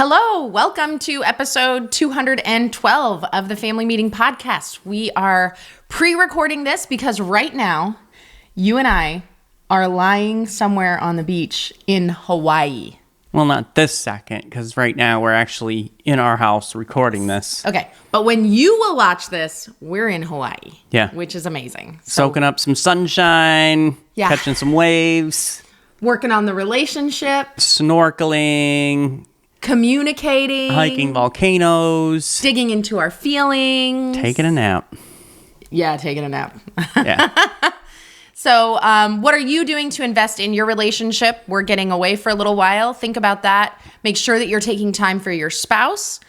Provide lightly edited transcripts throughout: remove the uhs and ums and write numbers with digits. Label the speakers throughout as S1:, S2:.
S1: Hello, welcome to episode 212 of the Family Meeting Podcast. We are pre-recording this because right now, you and I are lying somewhere on the beach in Hawaii.
S2: Well, not this second, because right now we're actually in our house recording this.
S1: Okay, but when you will watch this, we're in Hawaii.
S2: Yeah.
S1: Which is amazing.
S2: Soaking up some sunshine, catching some waves.
S1: Working on the relationship.
S2: Snorkeling.
S1: Communicating.
S2: Hiking volcanoes.
S1: Digging into our feelings.
S2: Taking a nap.
S1: Yeah, taking a nap.
S2: Yeah.
S1: So what are you doing to invest in your relationship? We're getting away for a little while. Think about that. Make sure that you're taking time for your spouse.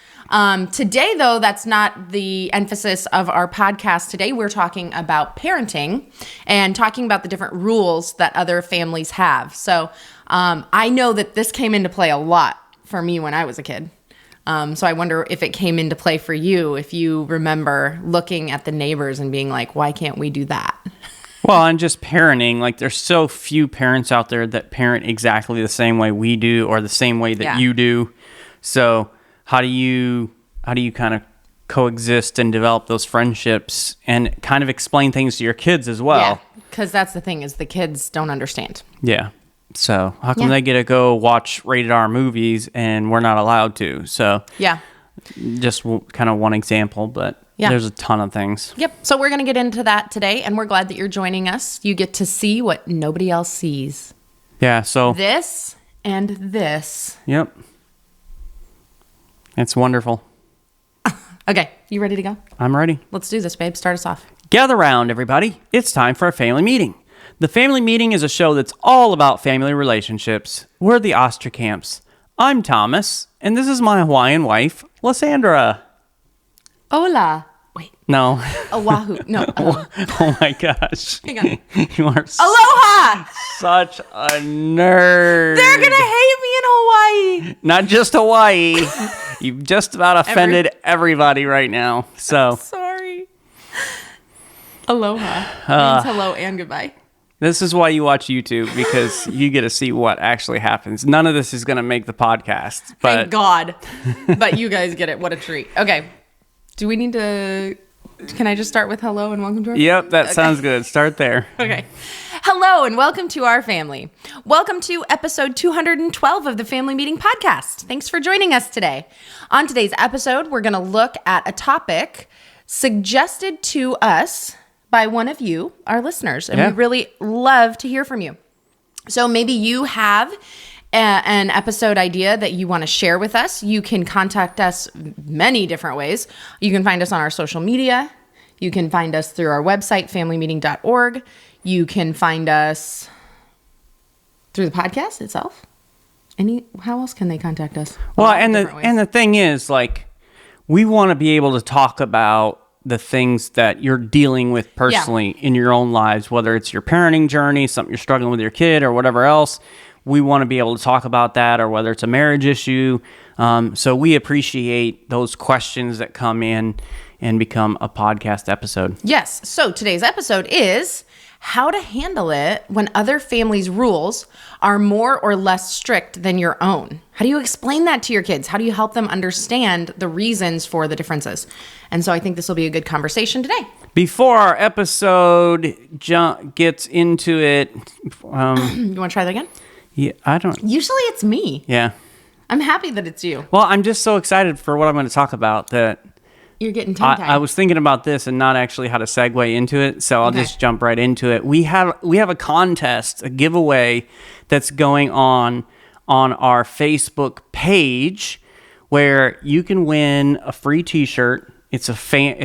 S1: Today, though, that's not the emphasis of our podcast. Today, we're talking about parenting and talking about the different rules that other families have. So I know that this came into play a lot for me when I was a kid. So I wonder if it came into play for you, if you remember looking at the neighbors and being like, why can't we do that?
S2: Well, and just parenting, like there's so few parents out there that parent exactly the same way we do or the same way that you do. So how do you kind of coexist and develop those friendships and kind of explain things to your kids as well?
S1: Yeah, because that's the thing is the kids don't understand.
S2: Yeah. So how come they get to go watch rated R movies and we're not allowed to? So
S1: yeah,
S2: just kind of one example, but there's a ton of things.
S1: Yep. So we're going to get into that today, and we're glad that you're joining us. You get to see what nobody else sees.
S2: Yeah. So
S1: this and this.
S2: Yep. It's wonderful.
S1: Okay. You ready to go?
S2: I'm ready.
S1: Let's do this, babe. Start us off.
S2: Gather round, everybody. It's time for a family meeting. The Family Meeting is a show that's all about family relationships. We're the Ostracamps. I'm Thomas, and this is my Hawaiian wife, Lysandra.
S1: Hola. Wait.
S2: No.
S1: Oahu. No.
S2: Oh my gosh.
S1: Hang on.
S2: You are
S1: Aloha.
S2: such a nerd.
S1: They're going to hate me in Hawaii.
S2: Not just Hawaii. You've just about offended everybody right now. So
S1: Sorry. Aloha means hello and goodbye.
S2: This is why you watch YouTube, because you get to see what actually happens. None of this is going to make the podcast. But
S1: Thank God. But you guys get it. What a treat. Okay. Do we need to... Can I just start with hello and welcome to our...
S2: Yep, that sounds good. Start there.
S1: Okay. Hello and welcome to our family. Welcome to episode 212 of the Family Meeting Podcast. Thanks for joining us today. On today's episode, we're going to look at a topic suggested to us by one of you, our listeners, and we really love to hear from you. So maybe you have an episode idea that you want to share with us. You can contact us many different ways. You can find us on our social media. You can find us through our website, familymeeting.org. You can find us through the podcast itself. How else can they contact us?
S2: Well, and the thing is, like, we want to be able to talk about the things that you're dealing with personally in your own lives, whether it's your parenting journey, something you're struggling with your kid, or whatever else. We want to be able to talk about that, or whether it's a marriage issue. So we appreciate those questions that come in and become a podcast episode.
S1: Yes. So today's episode is how to handle it when other families' rules are more or less strict than your own. How do you explain that to your kids? How do you help them understand the reasons for the differences? And so I think this will be a good conversation today.
S2: Before our episode gets into it...
S1: you want to try that again?
S2: Yeah, I don't...
S1: Usually it's me.
S2: Yeah.
S1: I'm happy that it's you.
S2: Well, I'm just so excited for what I'm going to talk about that...
S1: You're getting tongue-tied.
S2: I was thinking about this and not actually how to segue into it, so I'll just jump right into it. We have a contest, a giveaway that's going on our Facebook page where you can win a free T-shirt. It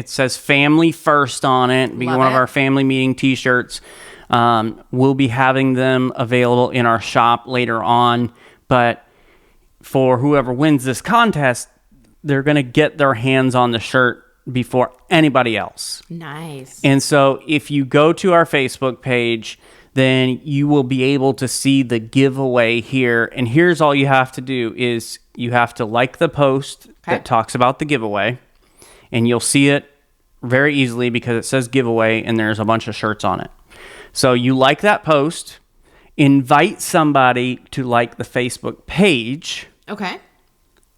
S2: says "Family First" on it. It'll be one of our family meeting T-shirts. We'll be having them available in our shop later on, but for whoever wins this contest, they're going to get their hands on the shirt before anybody else.
S1: Nice.
S2: And so if you go to our Facebook page, then you will be able to see the giveaway here. And here's all you have to do is you have to like the post that talks about the giveaway, and you'll see it very easily because it says giveaway and there's a bunch of shirts on it. So you like that post, invite somebody to like the Facebook page.
S1: Okay.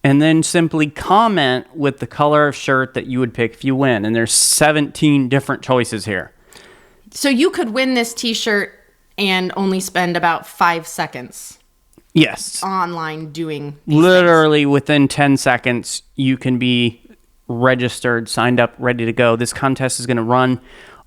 S2: and then simply comment with the color of shirt that you would pick if you win. And there's 17 different choices here.
S1: So you could win this t-shirt and only spend about 5 seconds.
S2: Yes.
S1: Online doing these
S2: literally things. Within 10 seconds, you can be registered, signed up, ready to go. This contest is going to run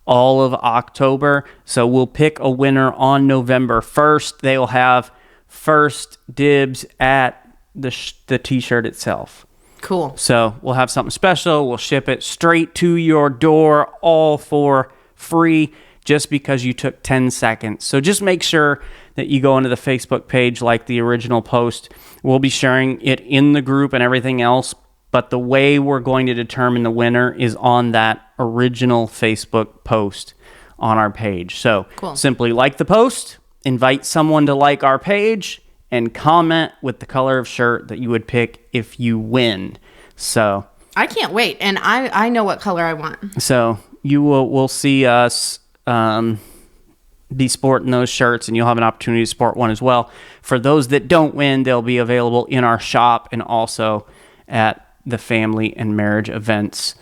S2: all of October. So we'll pick a winner on November 1st. They will have first dibs at the t-shirt itself.
S1: Cool.
S2: So we'll have something special. We'll ship it straight to your door, all for free, just because you took 10 seconds. So just make sure that you go into the Facebook page like the original post. We'll be sharing it in the group and everything else, but the way we're going to determine the winner is on that original Facebook post on our page. So cool. Simply like the post, invite someone to like our page, and comment with the color of shirt that you would pick if you win. So
S1: I can't wait, and I know what color I want.
S2: So we'll see us be sporting those shirts, and you'll have an opportunity to sport one as well. For those that don't win, they'll be available in our shop and also at the family and marriage events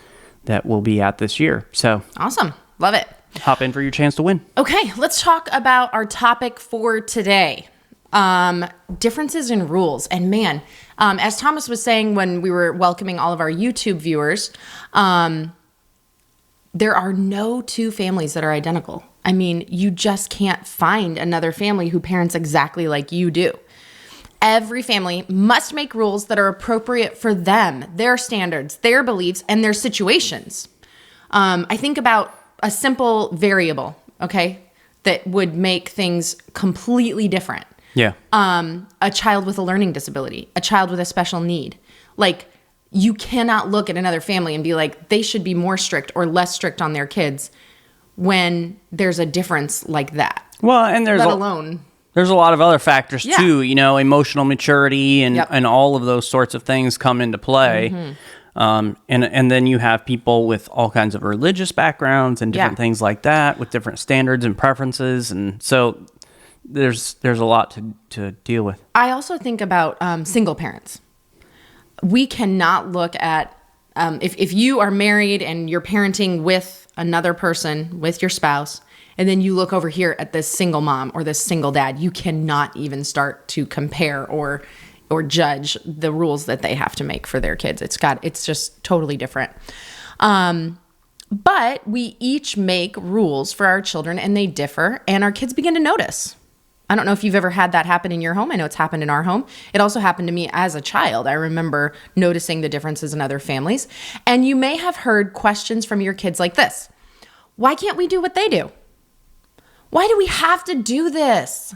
S2: that we'll be at this year. So
S1: awesome. Love it.
S2: Hop in for your chance to win.
S1: Okay, let's talk about our topic for today. Differences in rules. And man, as Thomas was saying when we were welcoming all of our YouTube viewers, there are no two families that are identical. I mean, you just can't find another family who parents exactly like you do. Every family must make rules that are appropriate for them, their standards, their beliefs, and their situations. I think about a simple variable, okay, that would make things completely different.
S2: Yeah.
S1: A child with a learning disability, a child with a special need. Like, you cannot look at another family and be like, they should be more strict or less strict on their kids when there's a difference like that.
S2: Well, and there's a lot of other factors too, emotional maturity and all of those sorts of things come into play. Mm-hmm. And then you have people with all kinds of religious backgrounds and different things like that with different standards and preferences. And so there's a lot to deal with. I
S1: also think about single parents. We cannot look at, if you are married and you're parenting with another person, with your spouse, and then you look over here at this single mom or this single dad, you cannot even start to compare or judge the rules that they have to make for their kids. It's just totally different. But we each make rules for our children and they differ, and our kids begin to notice. I don't know if you've ever had that happen in your home. I know it's happened in our home. It also happened to me as a child. I remember noticing the differences in other families. And you may have heard questions from your kids like this. Why can't we do what they do? Why do we have to do this?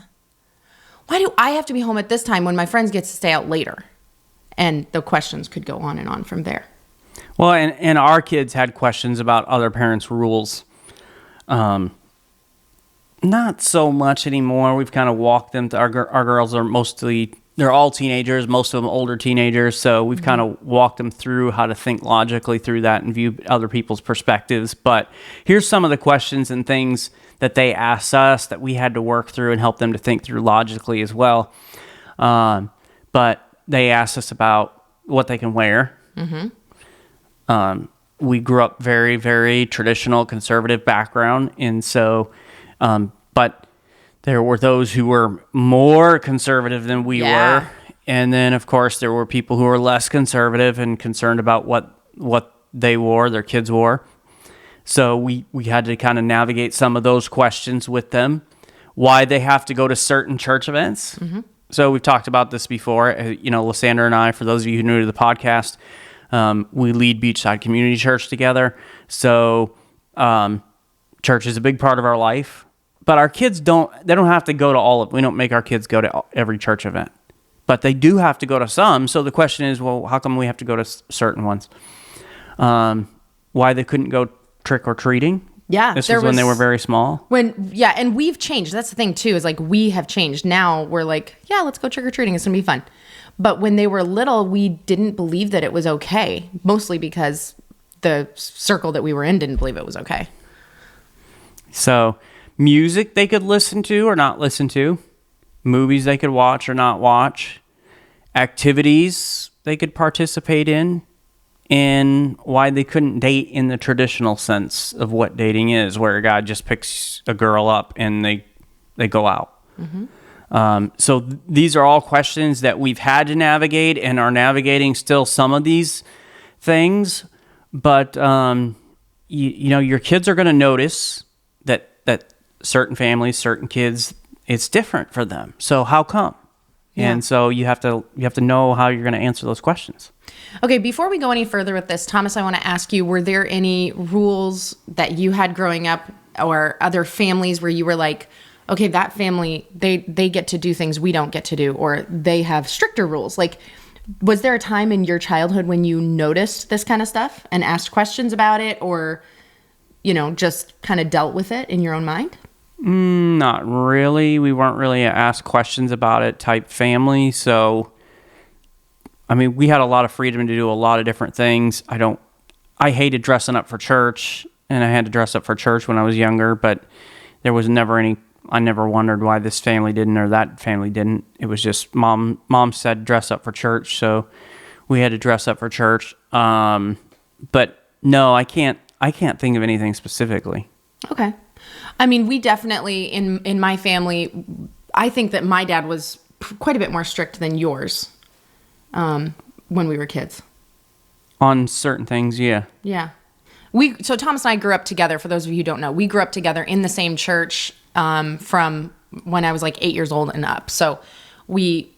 S1: Why do I have to be home at this time when my friends get to stay out later? And the questions could go on and on from there.
S2: Well, and our kids had questions about other parents' rules. Not so much anymore. We've kind of walked them. Our girls are they're all teenagers, most of them older teenagers. So we've kind of walked them through how to think logically through that and view other people's perspectives. But here's some of the questions and things that they asked us that we had to work through and help them to think through logically as well. But they asked us about what they can wear. Mm-hmm. We grew up very, very traditional, conservative background. And so, but there were those who were more conservative than we were. And then, of course, there were people who were less conservative and concerned about what they wore, their kids wore. So we had to kind of navigate some of those questions with them. Why they have to go to certain church events. Mm-hmm. So we've talked about this before. Lysandra and I, for those of you who are new to the podcast, we lead Beachside Community Church together. So church is a big part of our life. But our kids don't have to go to we don't make our kids go to every church event. But they do have to go to some. So the question is, well, how come we have to go to certain ones? Why they couldn't go trick-or-treating?
S1: Yeah.
S2: This was when they were very small.
S1: And we've changed. That's the thing, too, is like we have changed. Now we're like, yeah, let's go trick-or-treating. It's going to be fun. But when they were little, we didn't believe that it was okay, mostly because the circle that we were in didn't believe it was okay.
S2: So music they could listen to or not listen to, movies they could watch or not watch, activities they could participate in, and why they couldn't date in the traditional sense of what dating is, where a guy just picks a girl up and they go out. So these are all questions that we've had to navigate and are navigating still some of these things. But, you know, your kids are going to notice that certain families, certain kids, it's different for them. So how come? Yeah. And so you have to know how you're going to answer those questions.
S1: Okay, before we go any further with this, Thomas, I want to ask you, were there any rules that you had growing up or other families where you were like, okay, that family, they get to do things we don't get to do, or they have stricter rules? Like, was there a time in your childhood when you noticed this kind of stuff and asked questions about it, or, you know, just kind of dealt with it in your own mind?
S2: Not really. We weren't really asked questions about it type family. So, I mean, we had a lot of freedom to do a lot of different things. I hated dressing up for church, and I had to dress up for church when I was younger, but there was I never wondered why this family didn't or that family didn't. It was just mom said dress up for church, so we had to dress up for church. But no, I can't think of anything specifically. Okay.
S1: I mean, we definitely, in my family, I think that my dad was quite a bit more strict than yours when we were kids.
S2: On certain things, yeah.
S1: Yeah. So Thomas and I grew up together. For those of you who don't know, we grew up together in the same church from when I was like 8 years old and up. So we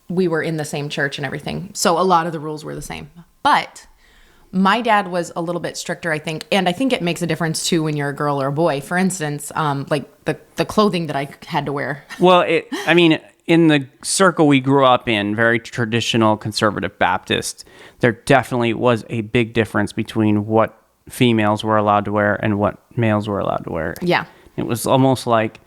S1: were in the same church and everything. So a lot of the rules were the same. But my dad was a little bit stricter, I think. And I think it makes a difference too when you're a girl or a boy. For instance, like the clothing that I had to wear.
S2: Well, in the circle we grew up in, very traditional conservative Baptist, there definitely was a big difference between what females were allowed to wear and what males were allowed to wear.
S1: Yeah.
S2: It was almost like,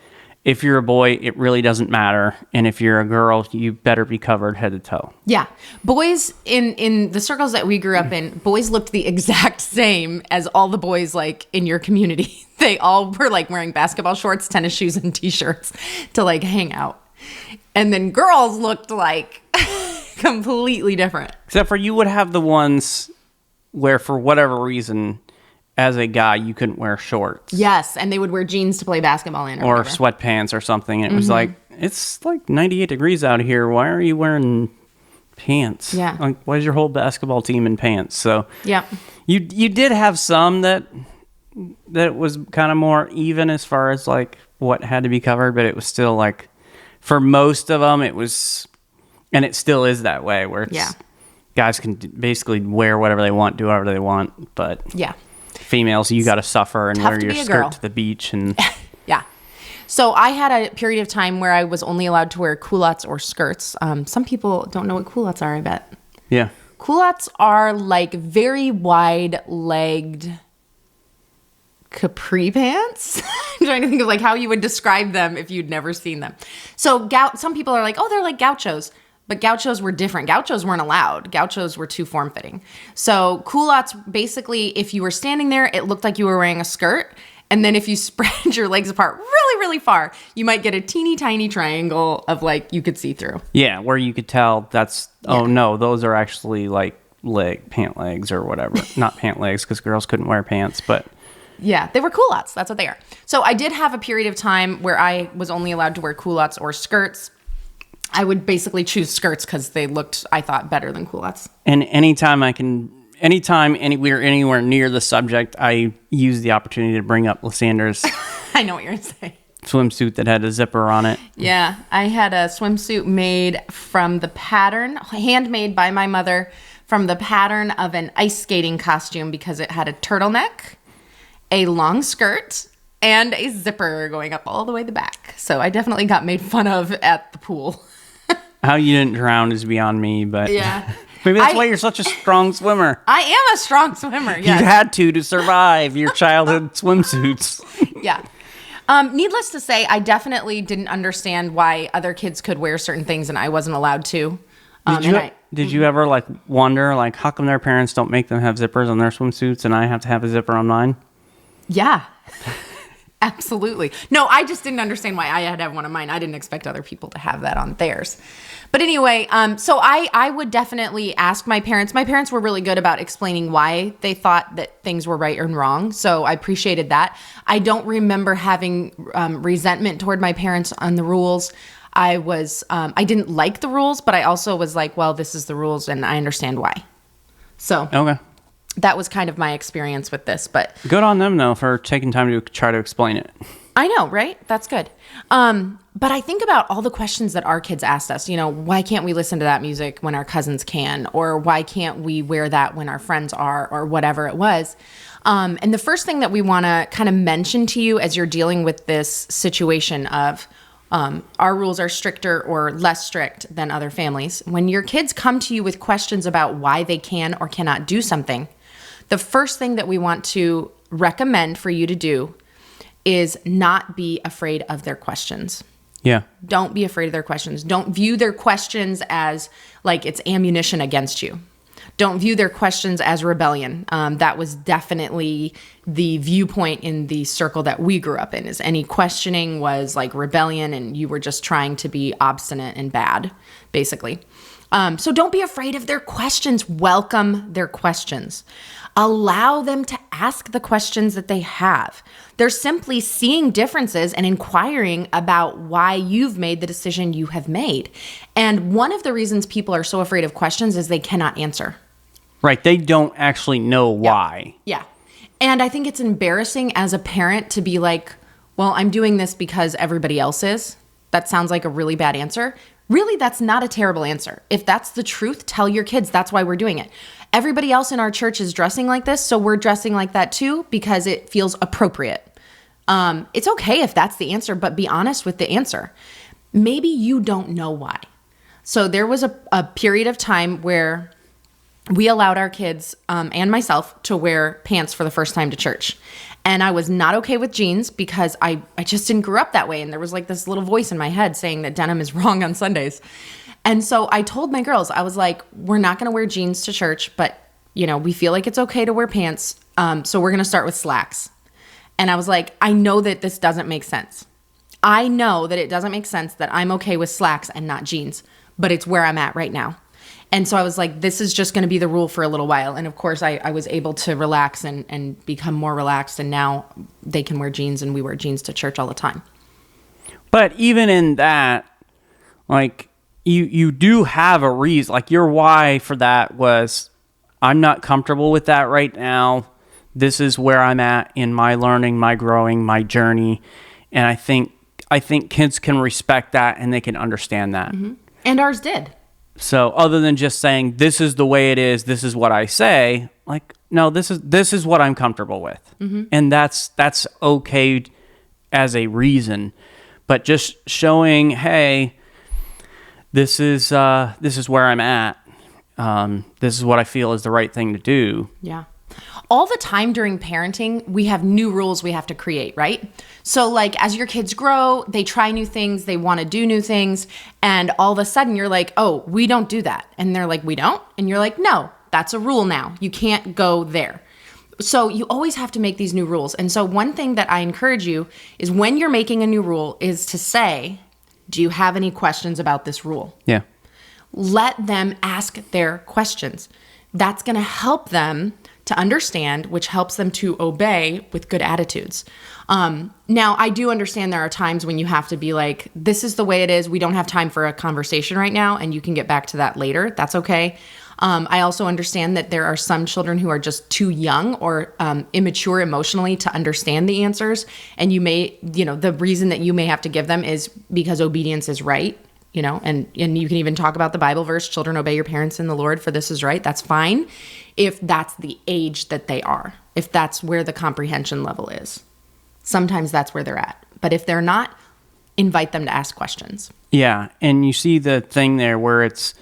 S2: if you're a boy, it really doesn't matter. And if you're a girl, you better be covered head to toe.
S1: Yeah. Boys, in the circles that we grew up in, boys looked the exact same as all the boys like in your community. They all were like wearing basketball shorts, tennis shoes, and t-shirts to like hang out. And then girls looked like completely different.
S2: Except for you would have the ones where, for whatever reason, as a guy, you couldn't wear shorts.
S1: Yes, and they would wear jeans to play basketball in.
S2: Or sweatpants or something. And it was like, it's like 98 degrees out here. Why are you wearing pants?
S1: Yeah.
S2: Like, why is your whole basketball team in pants? So
S1: yeah,
S2: you did have some that was kind of more even as far as like what had to be covered, but it was still like, for most of them, it was, and it still is that way, where it's, guys can basically wear whatever they want, do whatever they want, but
S1: yeah.
S2: Females, you got to suffer and wear your skirt to the beach. And
S1: yeah. So I had a period of time where I was only allowed to wear culottes or skirts. Some people don't know what culottes are, I bet.
S2: Yeah.
S1: Culottes are like very wide-legged capri pants. I'm trying to think of like how you would describe them if you'd never seen them. So some people are like, oh, they're like gauchos. But gauchos were different. Gauchos weren't allowed. Gauchos were too form-fitting. So culottes, basically, if you were standing there, it looked like you were wearing a skirt. And then if you spread your legs apart really, really far, you might get a teeny tiny triangle of like you could see through.
S2: Yeah, where you could tell oh no, those are actually like pant legs or whatever. Not pant legs, because girls couldn't wear pants, but...
S1: Yeah, they were culottes. That's what they are. So I did have a period of time where I was only allowed to wear culottes or skirts. I would basically choose skirts because they looked, I thought, better than culottes. And
S2: anytime we're anywhere near the subject, I use the opportunity to bring up Lysandra's
S1: I know what you're going to say.
S2: Swimsuit that had a zipper on it.
S1: Yeah, I had a swimsuit made from the pattern, handmade by my mother, from the pattern of an ice skating costume because it had a turtleneck, a long skirt, and a zipper going up all the way to the back. So I definitely got made fun of at the pool.
S2: How you didn't drown is beyond me, but
S1: yeah.
S2: Maybe that's why you're such a strong swimmer.
S1: I am a strong swimmer, yes.
S2: You had to survive your childhood swimsuits.
S1: Yeah. Needless to say, I definitely didn't understand why other kids could wear certain things and I wasn't allowed to.
S2: Did you ever like wonder, like, how come their parents don't make them have zippers on their swimsuits and I have to have a zipper on mine?
S1: Yeah. Absolutely. No, I just didn't understand why I had to have one of mine. I didn't expect other people to have that on theirs. But anyway, so I would definitely ask my parents. My parents were really good about explaining why they thought that things were right and wrong. So I appreciated that. I don't remember having resentment toward my parents on the rules. I didn't like the rules, but I also was like, well, this is the rules and I understand why. So
S2: Okay.
S1: That was kind of my experience with this, but
S2: Good on them, though, for taking time to try to explain it.
S1: I know, right? That's good. But I think about all the questions that our kids asked us. Why can't we listen to that music when our cousins can? Or why can't we wear that when our friends are? Or whatever it was. And the first thing that we want to kind of mention to you as you're dealing with this situation of our rules are stricter or less strict than other families. When your kids come to you with questions about why they can or cannot do something, the first thing that we want to recommend for you to do is not be afraid of their questions.
S2: Yeah.
S1: Don't be afraid of their questions. Don't view their questions as like it's ammunition against you. Don't view their questions as rebellion. That was definitely the viewpoint in the circle that we grew up in, is any questioning was like rebellion and you were just trying to be obstinate and bad, basically. So don't be afraid of their questions. Welcome their questions. Allow them to ask the questions that they have. They're simply seeing differences and inquiring about why you've made the decision you have made. And one of the reasons people are so afraid of questions is they cannot answer.
S2: Right. They don't actually know why.
S1: Yeah. And I think it's embarrassing as a parent to be like, well, I'm doing this because everybody else is. That sounds like a really bad answer. Really, that's not a terrible answer. If that's the truth, tell your kids that's why we're doing it. Everybody else in our church is dressing like this, so we're dressing like that too because it feels appropriate. It's okay if that's the answer, but be honest with the answer. Maybe you don't know why. So there was a period of time where we allowed our kids and myself to wear pants for the first time to church. And I was not okay with jeans because I just didn't grow up that way. And there was like this little voice in my head saying that denim is wrong on Sundays. And so I told my girls, I was like, we're not going to wear jeans to church, but we feel like it's okay to wear pants. So we're going to start with slacks. And I was like, I know that this doesn't make sense. I know that it doesn't make sense that I'm okay with slacks and not jeans, but it's where I'm at right now. And so I was like, this is just going to be the rule for a little while. And of course, I was able to relax and become more relaxed. And now they can wear jeans and we wear jeans to church all the time.
S2: But even in that, like, you do have a reason. Like, your why for that was, I'm not comfortable with that right now. This is where I'm at in my learning, my growing, my journey. And I think kids can respect that and they can understand that.
S1: Mm-hmm. And ours did.
S2: So other than just saying, this is the way it is, this is what I say, like, no, this is what I'm comfortable with. Mm-hmm. And that's okay as a reason. But just showing, hey, this is where I'm at. This is what I feel is the right thing to do.
S1: Yeah. All the time during parenting, we have new rules we have to create, right? So like as your kids grow, they try new things, they want to do new things, and all of a sudden you're like, oh, we don't do that. And they're like, we don't? And you're like, no, that's a rule now. You can't go there. So you always have to make these new rules. And so one thing that I encourage you is when you're making a new rule is to say, do you have any questions about this rule?
S2: Yeah.
S1: Let them ask their questions. That's going to help them to understand, which helps them to obey with good attitudes. Now, I do understand there are times when you have to be like, this is the way it is. We don't have time for a conversation right now, and you can get back to that later. That's okay. I also understand that there are some children who are just too young or immature emotionally to understand the answers. And you may, the reason that you may have to give them is because obedience is right. And you can even talk about the Bible verse, children, obey your parents in the Lord, for this is right. That's fine if that's the age that they are, if that's where the comprehension level is. Sometimes that's where they're at. But if they're not, invite them to ask questions.
S2: Yeah, and you see the thing there where it's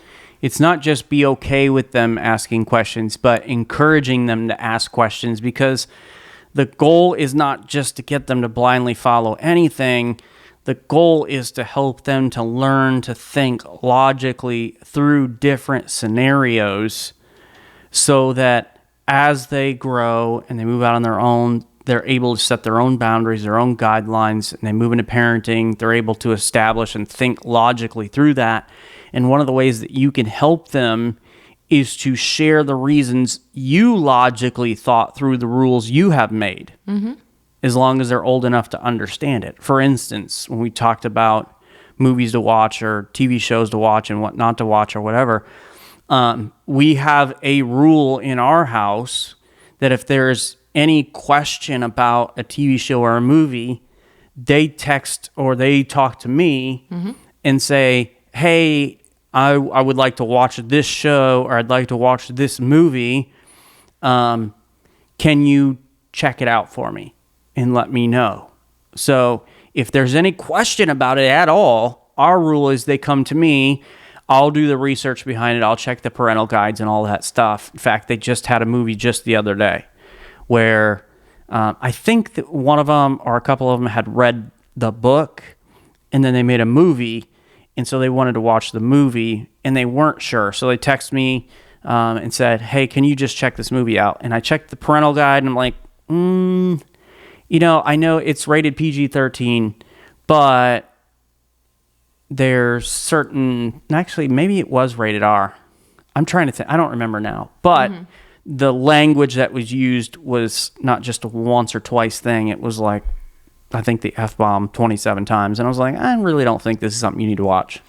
S2: not just be okay with them asking questions, but encouraging them to ask questions, because the goal is not just to get them to blindly follow anything. The goal is to help them to learn to think logically through different scenarios so that as they grow and they move out on their own, they're able to set their own boundaries, their own guidelines, and they move into parenting. They're able to establish and think logically through that. And one of the ways that you can help them is to share the reasons you logically thought through the rules you have made, as long as they're old enough to understand it. For instance, when we talked about movies to watch or TV shows to watch and what not to watch or whatever, we have a rule in our house that if there's any question about a TV show or a movie, they text or they talk to me and say, hey, I would like to watch this show, or I'd like to watch this movie. Can you check it out for me and let me know? So if there's any question about it at all, our rule is they come to me. I'll do the research behind it. I'll check the parental guides and all that stuff. In fact, they just had a movie just the other day where I think that one of them or a couple of them had read the book, and then they made a movie. And so they wanted to watch the movie, and they weren't sure. So they texted me and said, hey, can you just check this movie out? And I checked the parental guide, and I'm like, I know it's rated PG-13, but there's certain... Actually, maybe it was rated R. I'm trying to think. I don't remember now. But the language that was used was not just a once or twice thing. It was like, I think the F-bomb 27 times. And I was like, I really don't think this is something you need to watch.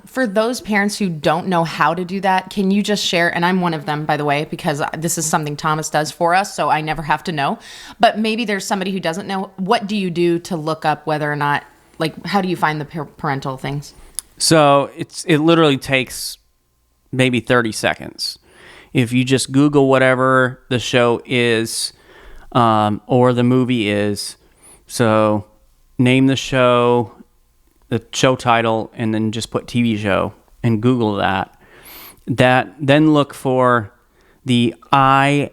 S1: For those parents who don't know how to do that, can you just share, and I'm one of them, by the way, because this is something Thomas does for us, so I never have to know. But maybe there's somebody who doesn't know. What do you do to look up whether or not, like, how do you find the parental things?
S2: So it literally takes maybe 30 seconds. If you just Google whatever the show is or the movie is, so name the show title, and then just put TV show and Google that. Then look for the IMBD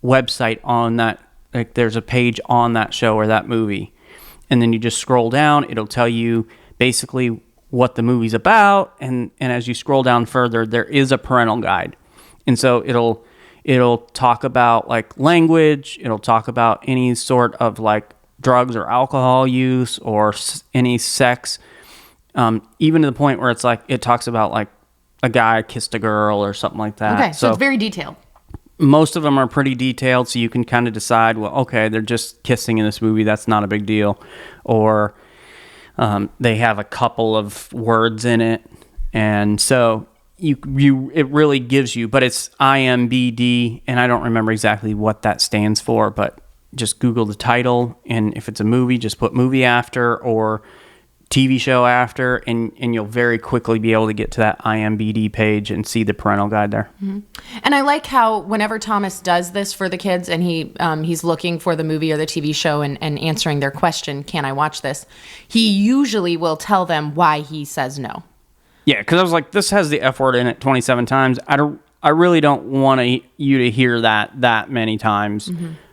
S2: website on that. Like there's a page on that show or that movie. And then you just scroll down. It'll tell you basically what the movie's about. And as you scroll down further, there is a parental guide. And so it'll talk about like language. It'll talk about any sort of like drugs or alcohol use or any sex, even to the point where it's like it talks about like a guy kissed a girl or something like that.
S1: Okay, so it's very detailed.
S2: Most of them are pretty detailed, so you can kind of decide, well, okay, they're just kissing in this movie, that's not a big deal. Or they have a couple of words in it, and so it really gives you, but it's IMBD, and I don't remember exactly what that stands for, but just Google the title, and if it's a movie, just put movie after or TV show after, and you'll very quickly be able to get to that IMBD page and see the parental guide there.
S1: Mm-hmm. And I like how whenever Thomas does this for the kids and he's looking for the movie or the TV show and answering their question, can I watch this? He usually will tell them why he says no.
S2: Yeah, because I was like, this has the F word in it 27 times. I really don't want you to hear that many times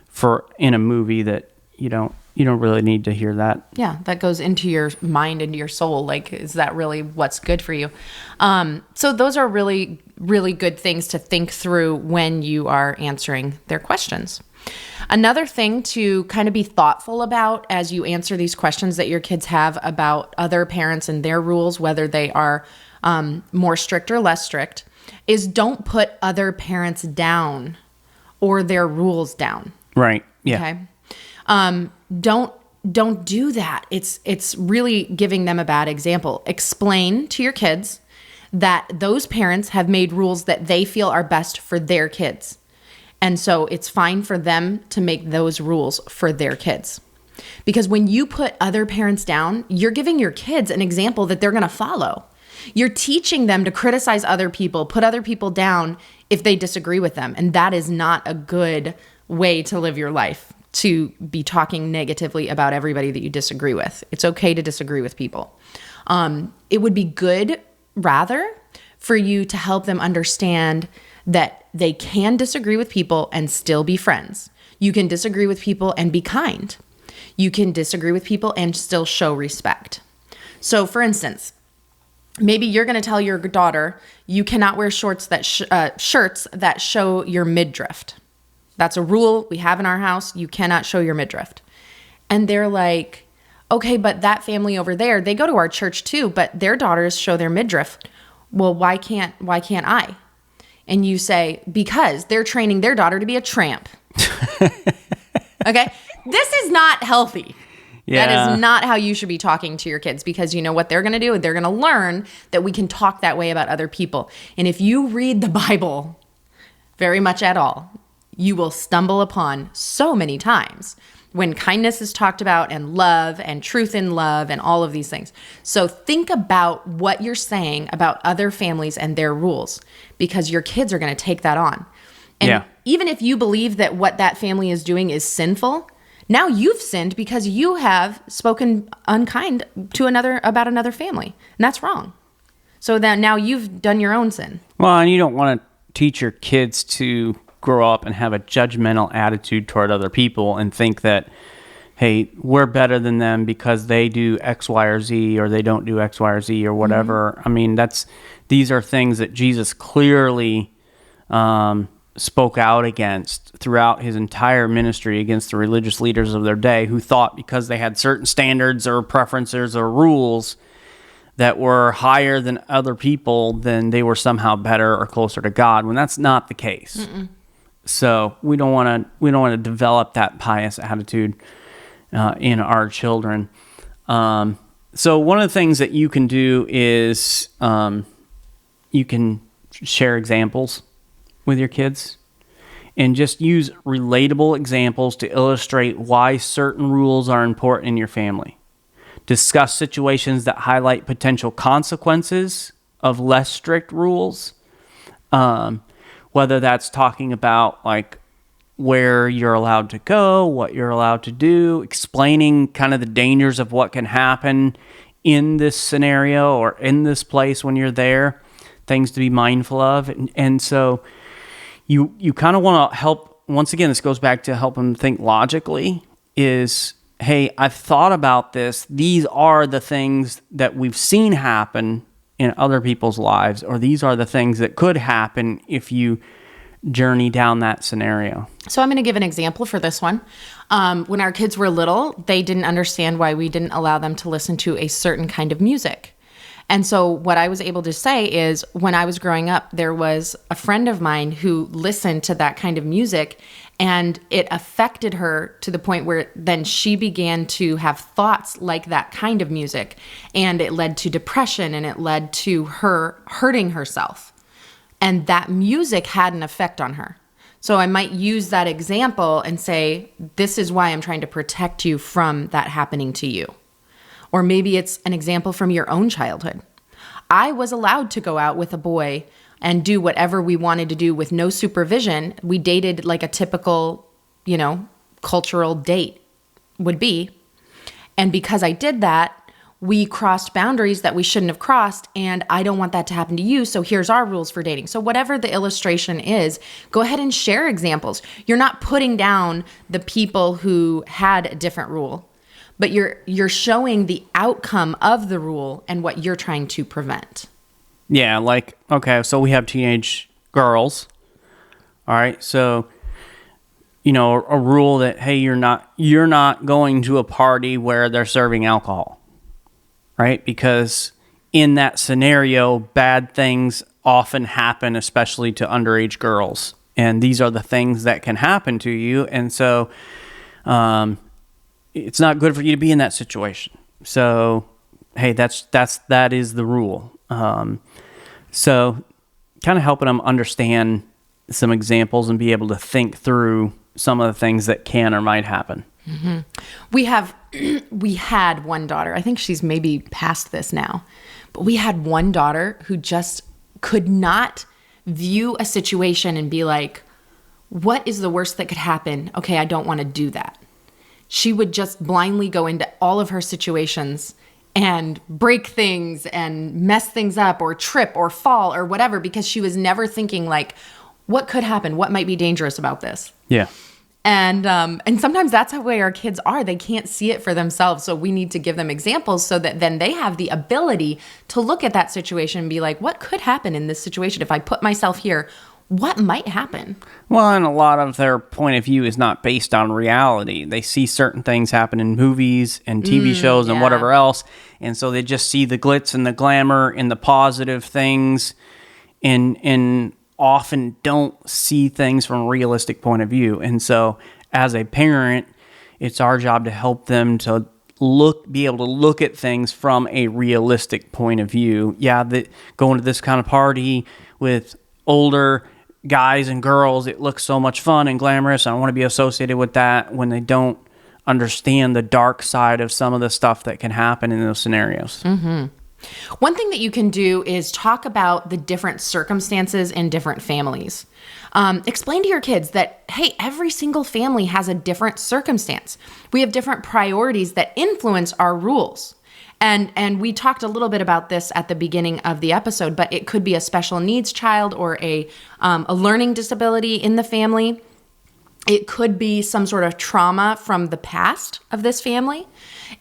S2: for in a movie that you don't really need to hear that.
S1: Yeah, that goes into your mind, into your soul. Like, is that really what's good for you? So those are really, really good things to think through when you are answering their questions. Another thing to kind of be thoughtful about as you answer these questions that your kids have about other parents and their rules, whether they are more strict or less strict, is don't put other parents down or their rules down.
S2: Right. Yeah.
S1: Okay. Don't do that. It's really giving them a bad example. Explain to your kids that those parents have made rules that they feel are best for their kids. And so it's fine for them to make those rules for their kids. Because when you put other parents down, you're giving your kids an example that they're going to follow. You're teaching them to criticize other people, put other people down if they disagree with them. And that is not a good way to live your life, to be talking negatively about everybody that you disagree with. It's okay to disagree with people. It would be good, rather, for you to help them understand that they can disagree with people and still be friends. You can disagree with people and be kind. You can disagree with people and still show respect. So, for instance, maybe you're going to tell your daughter you cannot wear shorts that shirts that show your midriff. That's a rule we have in our house. You cannot show your midriff. And they're like, okay, but that family over there, they go to our church too, but their daughters show their midriff. Well, why can't I? And you say, because they're training their daughter to be a tramp. Okay? This is not healthy. Yeah. That is not how you should be talking to your kids, because you know what they're going to do? They're going to learn that we can talk that way about other people. And if you read the Bible very much at all, you will stumble upon so many times when kindness is talked about, and love and truth in love and all of these things. So think about what you're saying about other families and their rules, because your kids are going to take that on. And even if you believe that what that family is doing is sinful, now you've sinned because you have spoken unkind to about another family. And that's wrong. So that now you've done your own sin.
S2: Well, and you don't want to teach your kids to grow up and have a judgmental attitude toward other people and think that, hey, we're better than them because they do X, Y, or Z, or they don't do X, Y, or Z, or whatever. Mm-hmm. I mean, these are things that Jesus clearly spoke out against throughout his entire ministry against the religious leaders of their day, who thought because they had certain standards or preferences or rules that were higher than other people, then they were somehow better or closer to God, when that's not the case. Mm-mm. So we don't want to develop that pious attitude in our children. So one of the things that you can do is you can share examples with your kids and just use relatable examples to illustrate why certain rules are important in your family. Discuss situations that highlight potential consequences of less strict rules. Whether that's talking about like where you're allowed to go, what you're allowed to do, explaining kind of the dangers of what can happen in this scenario or in this place when you're there, things to be mindful of. And so you kind of want to help, once again, this goes back to help them think logically, is, hey, I've thought about this. These are the things that we've seen happen in other people's lives, or these are the things that could happen if you journey down that scenario.
S1: So I'm going to give an example for this one. When our kids were little, they didn't understand why we didn't allow them to listen to a certain kind of music. And so what I was able to say is, when I was growing up, there was a friend of mine who listened to that kind of music, and it affected her to the point where then she began to have thoughts like that kind of music. And it led to depression, and it led to her hurting herself. And that music had an effect on her. So I might use that example and say, this is why I'm trying to protect you from that happening to you. Or maybe it's an example from your own childhood. I was allowed to go out with a boy and do whatever we wanted to do with no supervision. We dated like a typical, cultural date would be. And because I did that, we crossed boundaries that we shouldn't have crossed, and I don't want that to happen to you, so here's our rules for dating. So whatever the illustration is, go ahead and share examples. You're not putting down the people who had a different rule, but you're showing the outcome of the rule and what you're trying to prevent.
S2: Yeah, like, okay, so we have teenage girls. All right, so a rule that, hey, you're not going to a party where they're serving alcohol. Right? Because in that scenario, bad things often happen, especially to underage girls. And these are the things that can happen to you. And so it's not good for you to be in that situation. So, hey, that is the rule. So kind of helping them understand some examples and be able to think through some of the things that can or might happen.
S1: Mm-hmm. We had one daughter. I think she's maybe past this now, but we had one daughter who just could not view a situation and be like, what is the worst that could happen? Okay, I don't want to do that. She would just blindly go into all of her situations and break things and mess things up or trip or fall or whatever, because she was never thinking like, what could happen? What might be dangerous about this?
S2: Yeah.
S1: And sometimes that's how way our kids are. They can't see it for themselves. So we need to give them examples so that then they have the ability to look at that situation and be like, what could happen in this situation? If I put myself here, what might happen.
S2: Well, and a lot of their point of view is not based on reality. They see certain things happen in movies and TV shows and whatever else, and so they just see the glitz and the glamour and the positive things, and often don't see things from a realistic point of view. And so as a parent, it's our job to help them to be able to look at things from a realistic point of view. Yeah, going to this kind of party with older guys and girls, it looks so much fun and glamorous. I want to be associated with that, when they don't understand the dark side of some of the stuff that can happen in those scenarios.
S1: Mm-hmm. One thing that you can do is talk about the different circumstances in different families. Explain to your kids that, hey, every single family has a different circumstance. We have different priorities that influence our rules. And we talked a little bit about this at the beginning of the episode, but it could be a special needs child or a learning disability in the family. It could be some sort of trauma from the past of this family.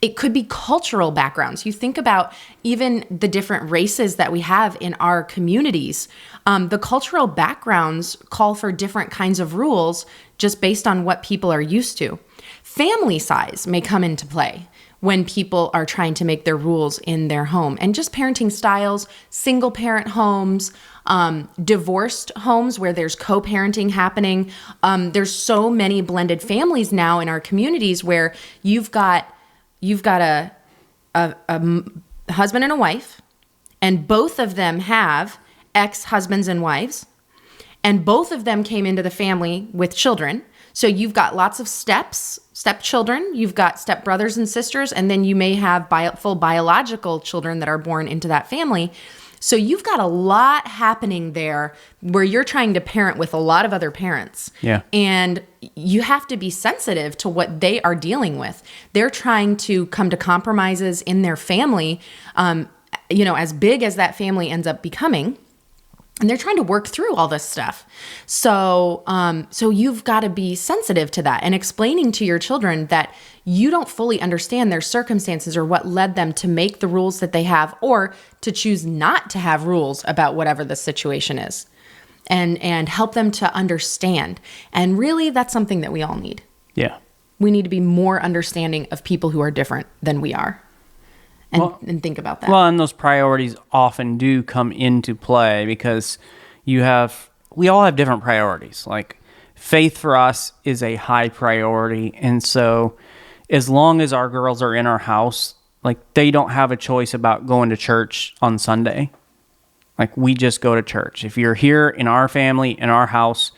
S1: It could be cultural backgrounds. You think about even the different races that we have in our communities. The cultural backgrounds call for different kinds of rules just based on what people are used to. Family size may come into play when people are trying to make their rules in their home. And just parenting styles, single parent homes, divorced homes where there's co-parenting happening. There's so many blended families now in our communities where you've got a husband and a wife, and both of them have ex-husbands and wives, and both of them came into the family with children. So you've got lots of stepchildren, you've got stepbrothers and sisters, and then you may have full biological children that are born into that family. So you've got a lot happening there where you're trying to parent with a lot of other parents.
S2: Yeah.
S1: And you have to be sensitive to what they are dealing with. They're trying to come to compromises in their family, as big as that family ends up becoming. And they're trying to work through all this stuff. So you've got to be sensitive to that and explaining to your children that you don't fully understand their circumstances or what led them to make the rules that they have, or to choose not to have rules about whatever the situation is, and help them to understand. And really, that's something that we all need.
S2: Yeah.
S1: We need to be more understanding of people who are different than we are. And think about that.
S2: Well, and those priorities often do come into play because we all have different priorities. Like, faith for us is a high priority. And so as long as our girls are in our house, like, they don't have a choice about going to church on Sunday. Like, we just go to church. If you're here in our family, in our house,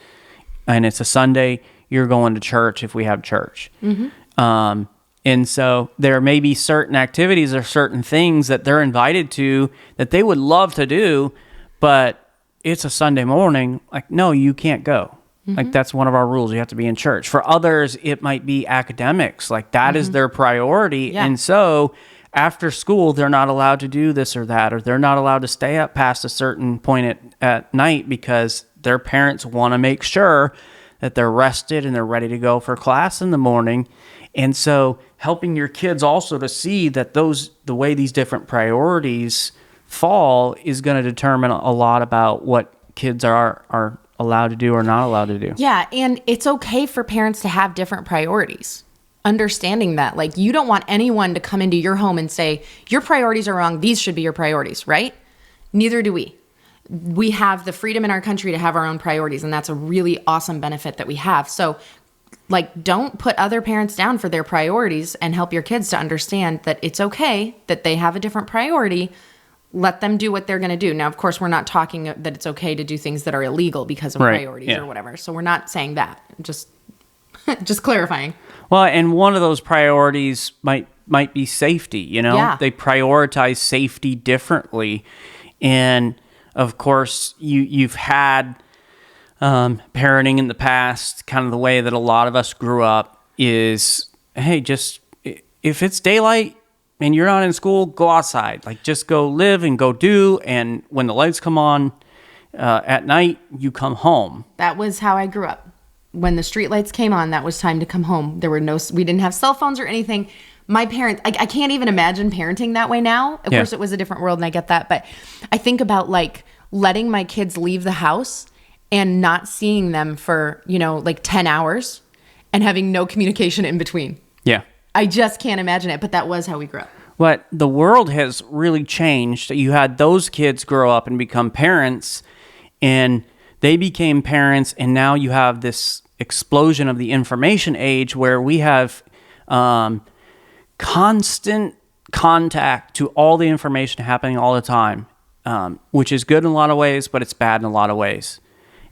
S2: and it's a Sunday, you're going to church if we have church. Mm-hmm. And so there may be certain activities or certain things that they're invited to that they would love to do, but it's a Sunday morning. Like, no, you can't go. Mm-hmm. Like, that's one of our rules. You have to be in church. For others, it might be academics. Like, that is their priority. Yeah. And so after school, they're not allowed to do this or that, or they're not allowed to stay up past a certain point at night because their parents want to make sure that they're rested and they're ready to go for class in the morning. And so helping your kids also to see that the way these different priorities fall is going to determine a lot about what kids are allowed to do or not allowed to do.
S1: Yeah, and it's okay for parents to have different priorities. Understanding that, like, you don't want anyone to come into your home and say, your priorities are wrong, these should be your priorities, right? Neither do we. We have the freedom in our country to have our own priorities, and that's a really awesome benefit that we have. So, like, don't put other parents down for their priorities, and help your kids to understand that it's okay that they have a different priority. Let them do what they're going to do. Now, of course, we're not talking that it's okay to do things that are illegal because of priorities or whatever. So we're not saying that. Just clarifying.
S2: Well, and one of those priorities might be safety, Yeah. They prioritize safety differently. And of course, you've had parenting in the past, kind of the way that a lot of us grew up is, hey, just if it's daylight and you're not in school, go outside. Like, just go live and go do. And when the lights come on at night, you come home. That
S1: was how I grew up. When the street lights came on, that was time to come home. We didn't have cell phones or anything. My parents, I can't even imagine parenting that way now. Of course, it was a different world, and I get that. But I think about, like, letting my kids leave the house and not seeing them for, like 10 hours and having no communication in between.
S2: Yeah.
S1: I just can't imagine it, but that was how we grew up.
S2: But the world has really changed. You had those kids grow up and become parents, and they became parents, and now you have this explosion of the information age where we have constant contact to all the information happening all the time, which is good in a lot of ways, but it's bad in a lot of ways.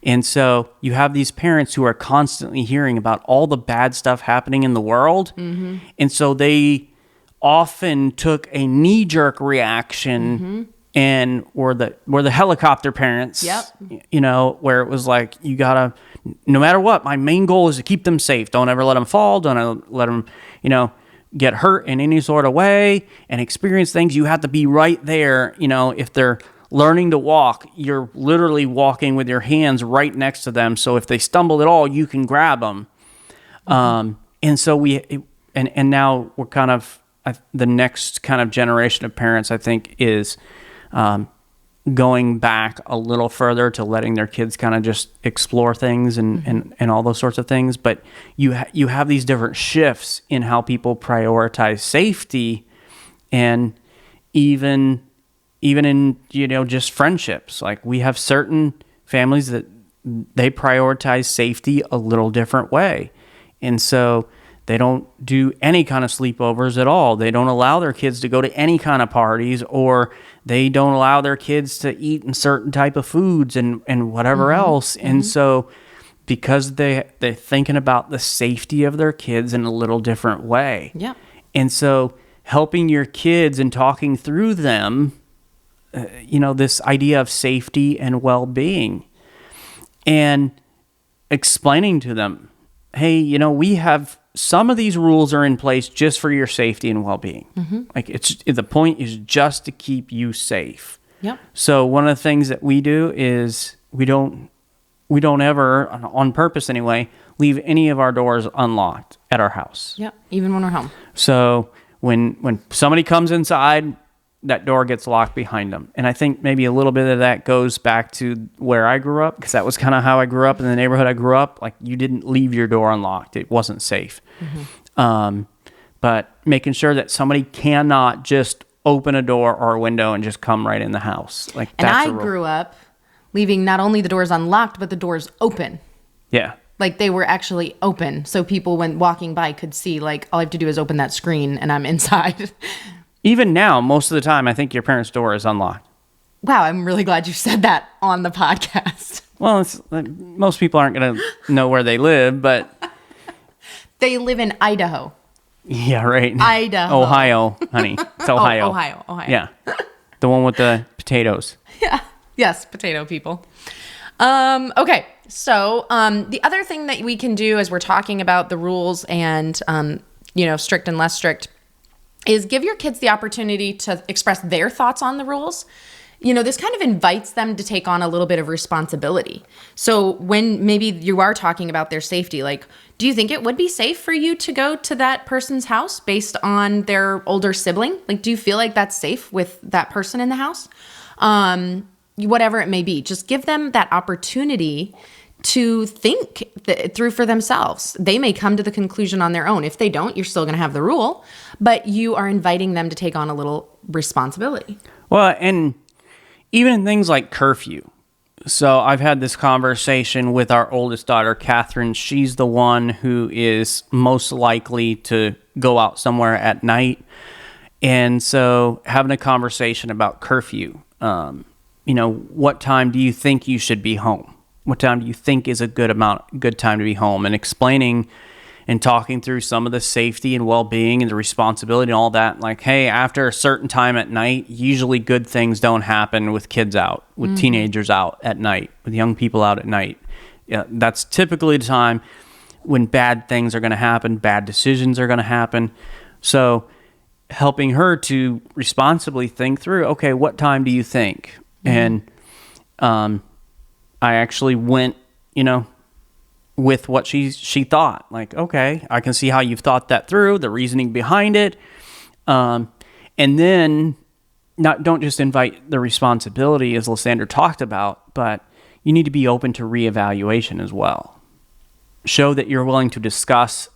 S2: And so you have these parents who are constantly hearing about all the bad stuff happening in the world. Mm-hmm. And so they often took a knee-jerk reaction and were the helicopter parents, where it was like, you gotta, no matter what, my main goal is to keep them safe. Don't ever let them fall. Don't let them, get hurt in any sort of way and experience things. You have to be right there. If they're learning to walk, you're literally walking with your hands right next to them. So if they stumble at all, you can grab them. And so and now we're kind of, the next kind of generation of parents, I think, is going back a little further to letting their kids kind of just explore things and all those sorts of things. But you have these different shifts in how people prioritize safety, and even in, just friendships. Like, we have certain families that they prioritize safety a little different way. And so they don't do any kind of sleepovers at all. They don't allow their kids to go to any kind of parties, or they don't allow their kids to eat in certain type of foods and whatever else. And so because they're thinking about the safety of their kids in a little different way.
S1: Yeah.
S2: And so helping your kids and talking through them, this idea of safety and well-being, and explaining to them, hey, we have some of these rules are in place just for your safety and well-being. Like, the point is just to keep you safe.
S1: Yep.
S2: So one of the things that we do is we don't ever, on purpose anyway, leave any of our doors unlocked at our house.
S1: Yep. Even when we're home.
S2: So when somebody comes inside, that door gets locked behind them. And I think maybe a little bit of that goes back to where I grew up, because that was kind of how I grew up in the neighborhood I grew up. Like, you didn't leave your door unlocked. It wasn't safe. But making sure that somebody cannot just open a door or a window and just come right in the house. Like,
S1: and
S2: that's
S1: I grew up leaving not only the doors unlocked, but the doors open.
S2: Yeah.
S1: Like, they were actually open. So people, when walking by, could see, like, all I have to do is open that screen and I'm inside.
S2: Even now, most of the time, I think your parents' door is unlocked.
S1: Wow, I'm really glad you said that on the podcast.
S2: Well, most people aren't going to know where they live, but...
S1: They live in Idaho.
S2: Yeah, right.
S1: Idaho.
S2: Ohio, honey. It's Ohio.
S1: Oh, Ohio.
S2: Yeah. The one with the potatoes.
S1: Yeah. Yes, potato people. Okay, so the other thing that we can do as we're talking about the rules and, strict and less strict, is give your kids the opportunity to express their thoughts on the rules. This kind of invites them to take on a little bit of responsibility. So when maybe you are talking about their safety, like, do you think it would be safe for you to go to that person's house based on their older sibling? Like, do you feel like that's safe with that person in the house? Whatever it may be, just give them that opportunity to think through for themselves. They may come to the conclusion on their own. If they don't, you're still going to have the rule, but you are inviting them to take on a little responsibility.
S2: Well, and even in things like curfew. So I've had this conversation with our oldest daughter, Catherine. She's the one who is most likely to go out somewhere at night. And so having a conversation about curfew, what time do you think you should be home? What time do you think is a good time to be home? And explaining and talking through some of the safety and well-being and the responsibility and all that. Like, hey, after a certain time at night, usually good things don't happen with kids out, with teenagers out at night, with young people out at night. Yeah, that's typically the time when bad things are going to happen, bad decisions are going to happen. So helping her to responsibly think through, okay, what time do you think? And I actually went, with what she thought. Like, okay, I can see how you've thought that through, the reasoning behind it. And then don't just invite the responsibility, as Lysandra talked about, but, you need to be open to reevaluation as well. Show that you're willing to discuss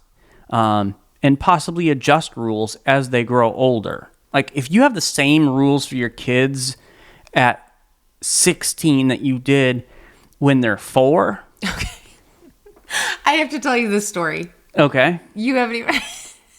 S2: and possibly adjust rules as they grow older. Like if you have the same rules for your kids at 16 that you did when they're 4.
S1: Okay. I have to tell you this story.
S2: Okay.
S1: You haven't even...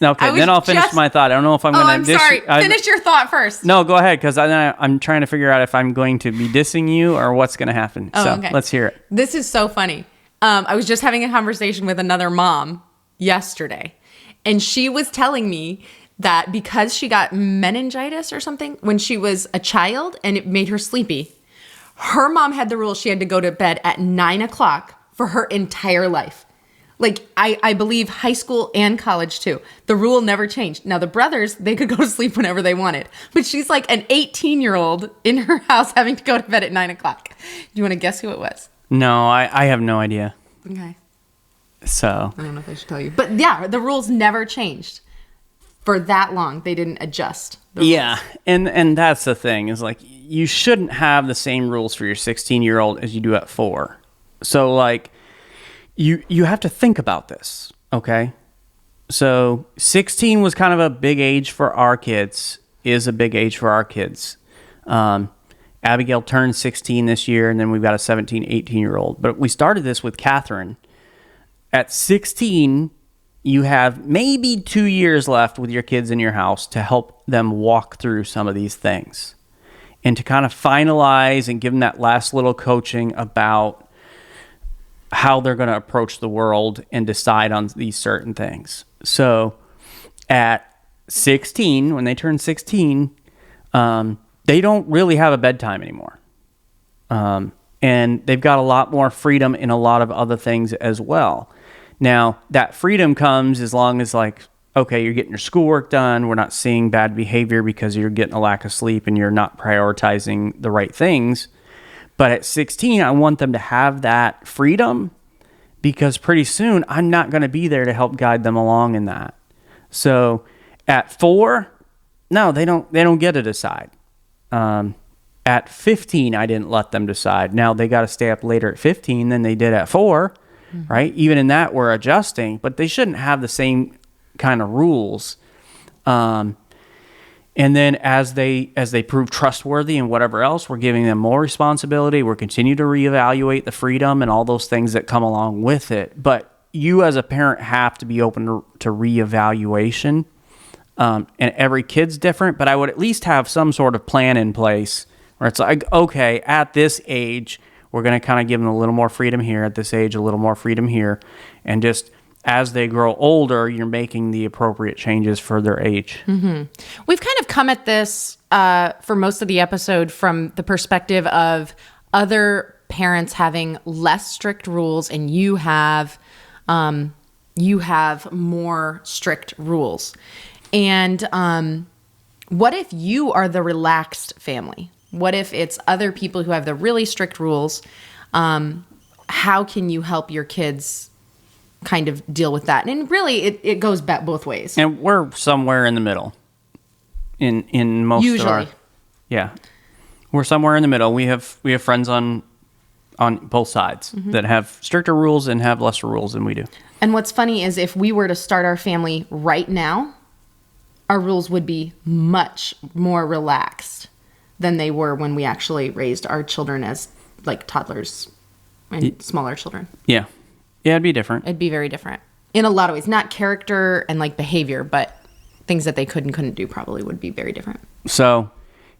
S2: Okay, then I'll finish my thought. I don't know if I'm going to...
S1: I'm sorry. Finish your thought first.
S2: No, go ahead, because I'm trying to figure out if I'm going to be dissing you or what's going to happen. Okay. Let's hear it.
S1: This is so funny. I was just having a conversation with another mom yesterday, and she was telling me that because she got meningitis or something when she was a child and it made her sleepy, her mom had the rule she had to go to bed at 9 o'clock for her entire life. Like, I believe high school and college, too. The rule never changed. Now, the brothers, they could go to sleep whenever they wanted. But she's like an 18-year-old in her house having to go to bed at 9 o'clock. Do you want to guess who it was?
S2: No, I have no idea.
S1: Okay.
S2: So.
S1: I don't know if I should tell you. But, yeah, the rules never changed. For that long, they didn't adjust the rules.
S2: Yeah, and that's the thing, is like, you shouldn't have the same rules for your 16-year-old as you do at 4. So, like... You have to think about this, okay? So 16 was kind of a big age for our kids, is a big age for our kids. Abigail turned 16 this year, and then we've got a 17, 18-year-old. But we started this with Catherine. At 16, you have maybe 2 years left with your kids in your house to help them walk through some of these things and to kind of finalize and give them that last little coaching about how they're going to approach the world and decide on these certain things. So at 16, when they turn 16, they don't really have a bedtime anymore. And they've got a lot more freedom in a lot of other things as well. Now, that freedom comes as long as, like, okay, you're getting your schoolwork done. We're not seeing bad behavior because you're getting a lack of sleep and you're not prioritizing the right things. But at 16, I want them to have that freedom because pretty soon I'm not going to be there to help guide them along in that. So at 4, no, they don't get to decide. At 15, I didn't let them decide. Now they got to stay up later at 15 than they did at 4, right? Even in that, we're adjusting, but they shouldn't have the same kind of rules. And then as they prove trustworthy and whatever else, we're giving them more responsibility. We're continuing to reevaluate the freedom and all those things that come along with it. But you as a parent have to be open to reevaluation. And every kid's different, but I would at least have some sort of plan in place where it's like, okay, at this age, we're going to kind of give them a little more freedom here. At this age, a little more freedom here. And just as they grow older, you're making the appropriate changes for their age.
S1: Mm-hmm. We've kind of come at this for most of the episode from the perspective of other parents having less strict rules, and you have more strict rules. And what if you are the relaxed family? What if it's other people who have the really strict rules? How can you help your kids kind of deal with that? And really, it goes back both ways.
S2: And we're somewhere in the middle. In most
S1: usually.
S2: of our, yeah, we're somewhere in the middle. We have friends on both sides that have stricter rules and have lesser rules than we do.
S1: And what's funny is if we were to start our family right now, our rules would be much more relaxed than they were when we actually raised our children as like toddlers and smaller children.
S2: Yeah. Yeah, it'd be different.
S1: It'd be very different in a lot of ways. Not character and like behavior, but things that they could and couldn't do probably would be very different.
S2: So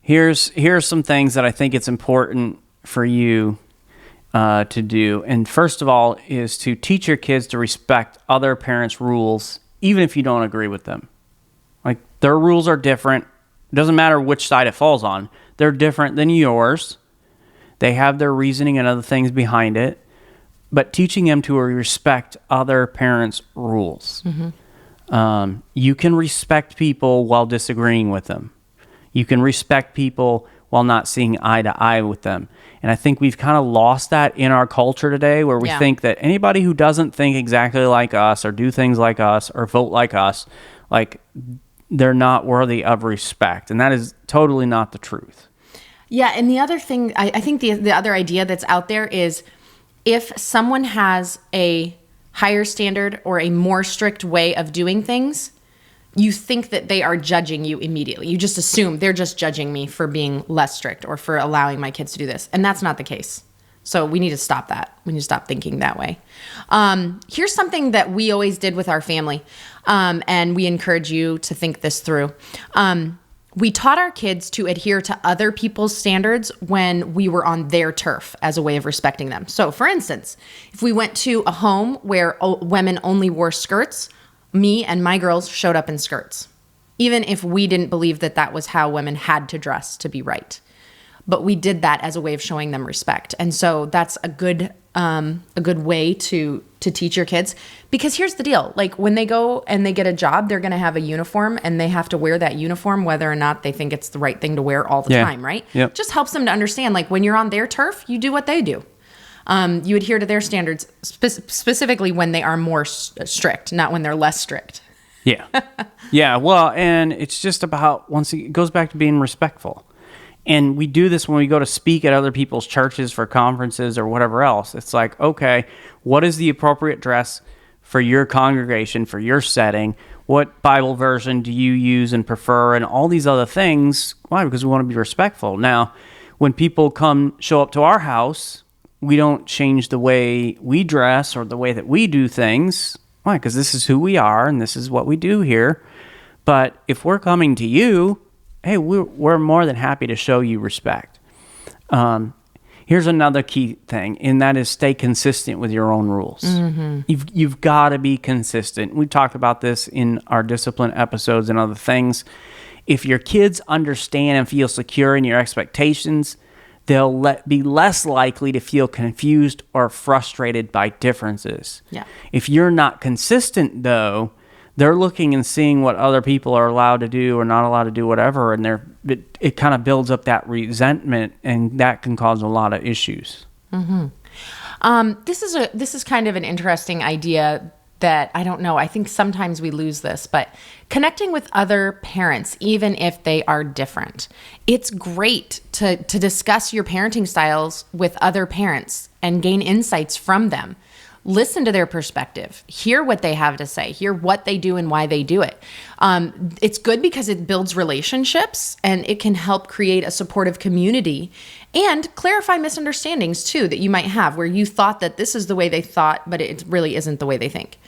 S2: here's some things that I think it's important for you to do. And first of all is to teach your kids to respect other parents' rules, even if you don't agree with them. Like, their rules are different. It doesn't matter which side it falls on. They're different than yours. They have their reasoning and other things behind it. But teaching them to respect other parents' rules. Mm-hmm. You can respect people while disagreeing with them. You can respect people while not seeing eye to eye with them. And I think we've kind of lost that in our culture today, where we think that anybody who doesn't think exactly like us or do things like us or vote like us, like, they're not worthy of respect. And that is totally not the truth.
S1: Yeah, and the other thing, I think the other idea that's out there is if someone has a higher standard or a more strict way of doing things, you think that they are judging you immediately. You just assume they're just judging me for being less strict or for allowing my kids to do this. And that's not the case. So we need to stop that. We need to stop thinking that way. Here's something that we always did with our family, and we encourage you to think this through. We taught our kids to adhere to other people's standards when we were on their turf as a way of respecting them. So for instance, if we went to a home where women only wore skirts, me and my girls showed up in skirts, even if we didn't believe that that was how women had to dress to be right. But we did that as a way of showing them respect. And so that's a good way to teach your kids, because here's the deal. Like when they go and they get a job, they're going to have a uniform and they have to wear that uniform, whether or not they think it's the right thing to wear all the time. Right.
S2: Yep.
S1: Just helps them to understand, like when you're on their turf, you do what they do. You adhere to their standards specifically when they are more strict, not when they're less strict.
S2: Yeah. Yeah. Well, and it's just about it goes back to being respectful. And we do this when we go to speak at other people's churches for conferences or whatever else. It's like, okay, what is the appropriate dress for your congregation, for your setting? What Bible version do you use and prefer? And all these other things. Why? Because we want to be respectful. Now, when people show up to our house, we don't change the way we dress or the way that we do things. Why? Because this is who we are and this is what we do here. But if we're coming to you, hey, we're more than happy to show you respect. Here's another key thing, and that is stay consistent with your own rules. Mm-hmm. You've got to be consistent. We talked about this in our discipline episodes and other things. If your kids understand and feel secure in your expectations, they'll be less likely to feel confused or frustrated by differences.
S1: Yeah.
S2: If you're not consistent, though, they're looking and seeing what other people are allowed to do or not allowed to do, whatever, and it kind of builds up that resentment, and that can cause a lot of issues.
S1: Mm-hmm. This is kind of an interesting idea that I don't know. I think sometimes we lose this, but connecting with other parents, even if they are different, it's great to discuss your parenting styles with other parents and gain insights from them. Listen to their perspective, hear what they have to say, hear what they do and why they do it. It's good because it builds relationships and it can help create a supportive community and clarify misunderstandings too that you might have where you thought that this is the way they thought, but it really isn't the way they think.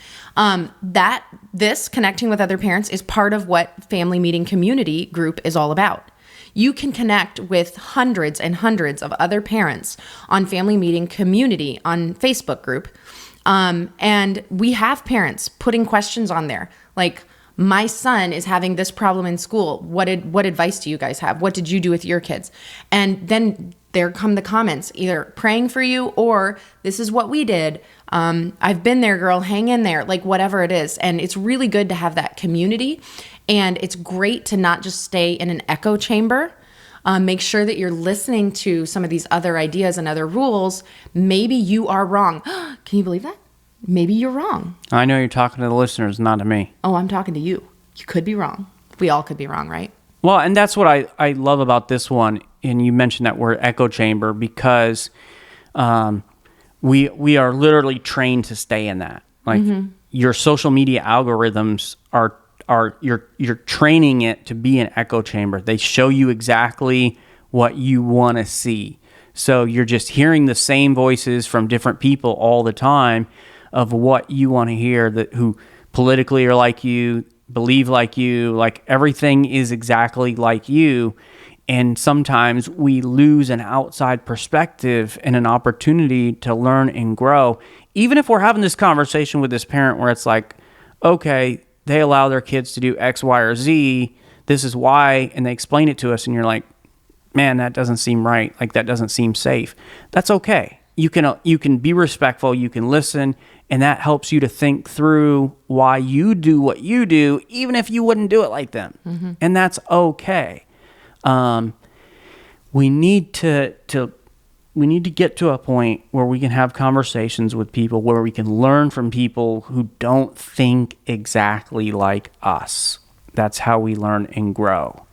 S1: This connecting with other parents is part of what Family Meeting Community Group is all about. You can connect with hundreds and hundreds of other parents on Family Meeting Community on Facebook group. And we have parents putting questions on there. Like, my son is having this problem in school. What advice do you guys have? What did you do with your kids? And then there come the comments, either praying for you or this is what we did. I've been there, girl, hang in there, like whatever it is. And it's really good to have that community. And it's great to not just stay in an echo chamber. Make sure that you're listening to some of these other ideas and other rules. Maybe you are wrong. Can you believe that? Maybe you're wrong.
S2: I know you're talking to the listeners, not to me.
S1: Oh, I'm talking to you. You could be wrong. We all could be wrong, right?
S2: Well, and that's what I love about this one. And you mentioned that word echo chamber because we are literally trained to stay in that. Like your social media algorithms you're training it to be an echo chamber. They show you exactly what you want to see. So you're just hearing the same voices from different people all the time of what you want to hear, who politically are like you, believe like you, like everything is exactly like you. And sometimes we lose an outside perspective and an opportunity to learn and grow. Even if we're having this conversation with this parent where it's like, okay, they allow their kids to do X, Y, or Z, this is why, and they explain it to us, and you're like, man, that doesn't seem right, like that doesn't seem safe. That's okay. You can be respectful, you can listen, and that helps you to think through why you do what you do, even if you wouldn't do it like them. Mm-hmm. And that's okay. We need to get to a point where we can have conversations with people, where we can learn from people who don't think exactly like us. That's how we learn and grow.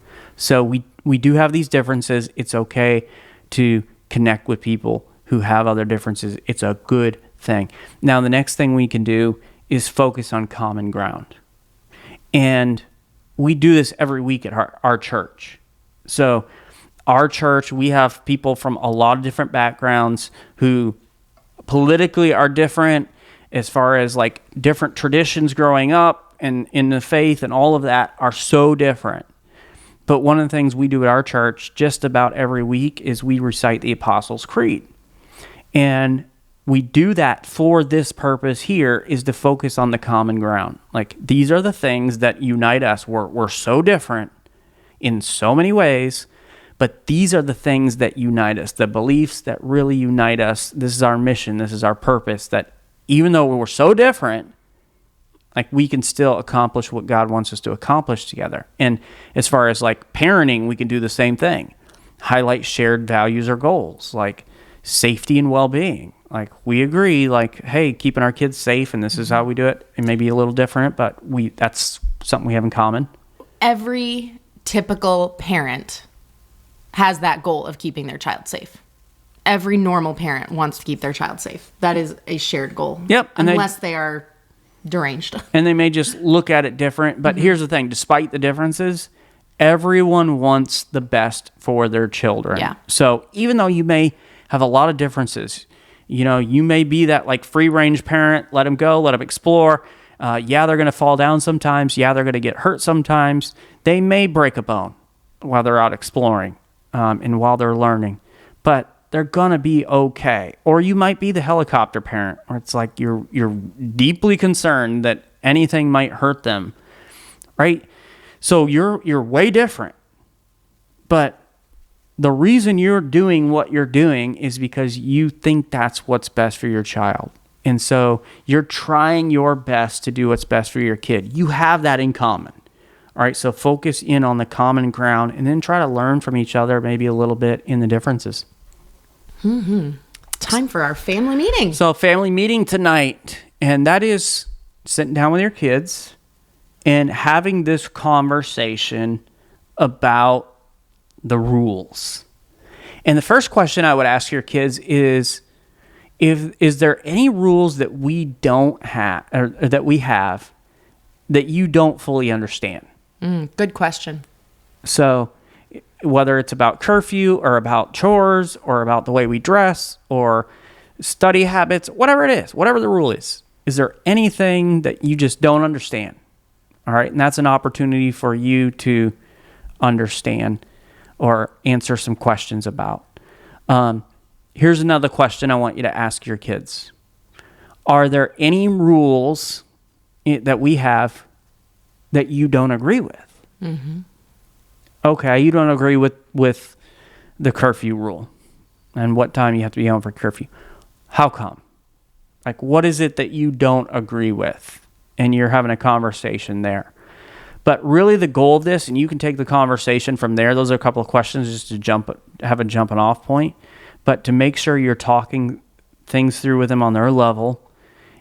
S2: So we do have these differences. It's okay to connect with people who have other differences. It's a good thing. Now, the next thing we can do is focus on common ground. And we do this every week at our church. So our church, we have people from a lot of different backgrounds who politically are different as far as like different traditions growing up and in the faith and all of that are so different. But one of the things we do at our church just about every week is we recite the Apostles' Creed. And we do that for this purpose here, is to focus on the common ground. Like, these are the things that unite us. We're so different in so many ways, but these are the things that unite us, the beliefs that really unite us. This is our mission. This is our purpose, that even though we're so different, like, we can still accomplish what God wants us to accomplish together. And as far as like parenting, we can do the same thing. Highlight shared values or goals, like safety and well-being. Like, we agree, like, hey, keeping our kids safe, and this is how we do it. It may be a little different, but that's something we have in common.
S1: Every typical parent has that goal of keeping their child safe. Every normal parent wants to keep their child safe. That is a shared goal.
S2: Yep.
S1: Unless they are deranged.
S2: And they may just look at it different. But here's the thing, despite the differences, everyone wants the best for their children.
S1: Yeah.
S2: So even though you may have a lot of differences, you know, you may be that like free range parent, let them go, let them explore. Yeah, they're going to fall down sometimes. Yeah, they're going to get hurt sometimes. They may break a bone while they're out exploring and while they're learning, but they're going to be okay. Or you might be the helicopter parent, where it's like you're deeply concerned that anything might hurt them, right? So you're way different. But the reason you're doing what you're doing is because you think that's what's best for your child. And so you're trying your best to do what's best for your kid. You have that in common. All right, so focus in on the common ground and then try to learn from each other maybe a little bit in the differences.
S1: Time for our family meeting.
S2: So family meeting tonight, and that is sitting down with your kids and having this conversation about the rules. And the first question I would ask your kids is there any rules that we don't have, or that we have, that you don't fully understand?
S1: Good question.
S2: So whether it's about curfew or about chores or about the way we dress or study habits, whatever it is, whatever the rule is there anything that you just don't understand? All right, and that's an opportunity for you to understand or answer some questions about. Here's another question I want you to ask your kids. Are there any rules that we have that you don't agree with? Okay, you don't agree with the curfew rule and what time you have to be home for curfew. How come? Like, what is it that you don't agree with? And you're having a conversation there. But really the goal of this, and you can take the conversation from there, those are a couple of questions just to have a jumping off point, but to make sure you're talking things through with them on their level,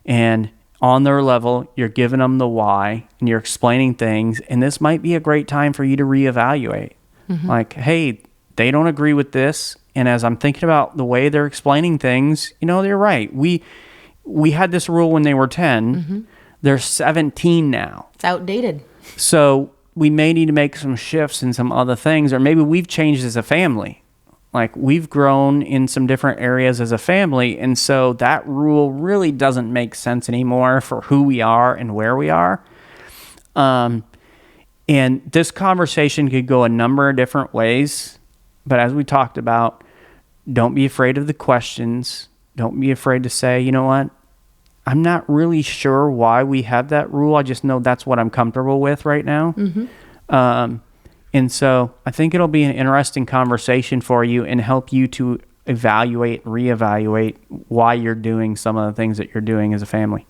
S2: and on their level, you're giving them the why, and you're explaining things, and this might be a great time for you to reevaluate. Like, hey, they don't agree with this, and as I'm thinking about the way they're explaining things, you know, they're right. We had this rule when they were 10. They're 17 now.
S1: It's outdated.
S2: So we may need to make some shifts in some other things, or maybe we've changed as a family. Like, we've grown in some different areas as a family, and so that rule really doesn't make sense anymore for who we are and where we are. And this conversation could go a number of different ways, but as we talked about, don't be afraid of the questions. Don't be afraid to say, you know what? I'm not really sure why we have that rule. I just know that's what I'm comfortable with right now. And so I think it'll be an interesting conversation for you and help you to reevaluate why you're doing some of the things that you're doing as a family.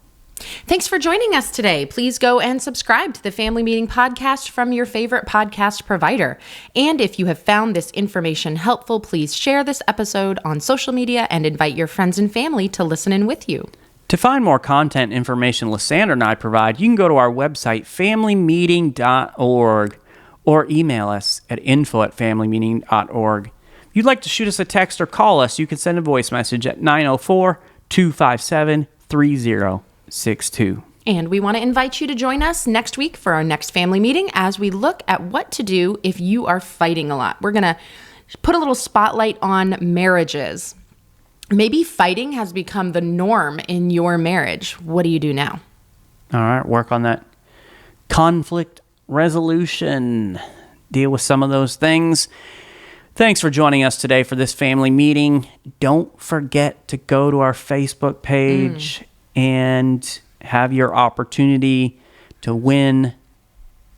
S1: Thanks for joining us today. Please go and subscribe to the Family Meeting Podcast from your favorite podcast provider. And if you have found this information helpful, please share this episode on social media and invite your friends and family to listen in with you.
S2: To find more content information Lysandra and I provide, you can go to our website, familymeeting.org, or email us at info@familymeeting.org. If you'd like to shoot us a text or call us, you can send a voice message at 904-257-3062.
S1: And we want to invite you to join us next week for our next family meeting as we look at what to do if you are fighting a lot. We're going to put a little spotlight on marriages. Maybe fighting has become the norm in your marriage. What do you do now?
S2: All right, work on that conflict resolution. Deal with some of those things. Thanks for joining us today for this family meeting. Don't forget to go to our Facebook page and have your opportunity to win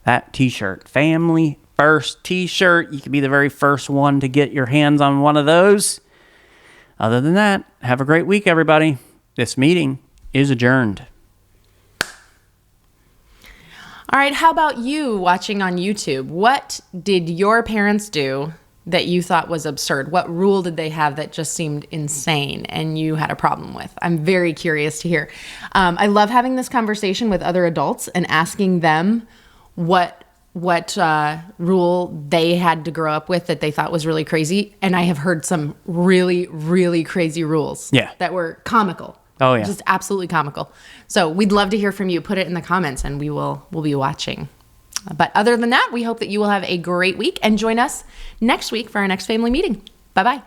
S2: that t-shirt. Family First t-shirt. You could be the very first one to get your hands on one of those. Other than that, have a great week, everybody. This meeting is adjourned.
S1: All right, how about you watching on YouTube? What did your parents do that you thought was absurd? What rule did they have that just seemed insane and you had a problem with? I'm very curious to hear. I love having this conversation with other adults and asking them what rule they had to grow up with that they thought was really crazy. And I have heard some really, really crazy rules that were comical.
S2: Oh, yeah.
S1: Just absolutely comical. So we'd love to hear from you. Put it in the comments and we'll be watching. But other than that, we hope that you will have a great week and join us next week for our next family meeting. Bye-bye.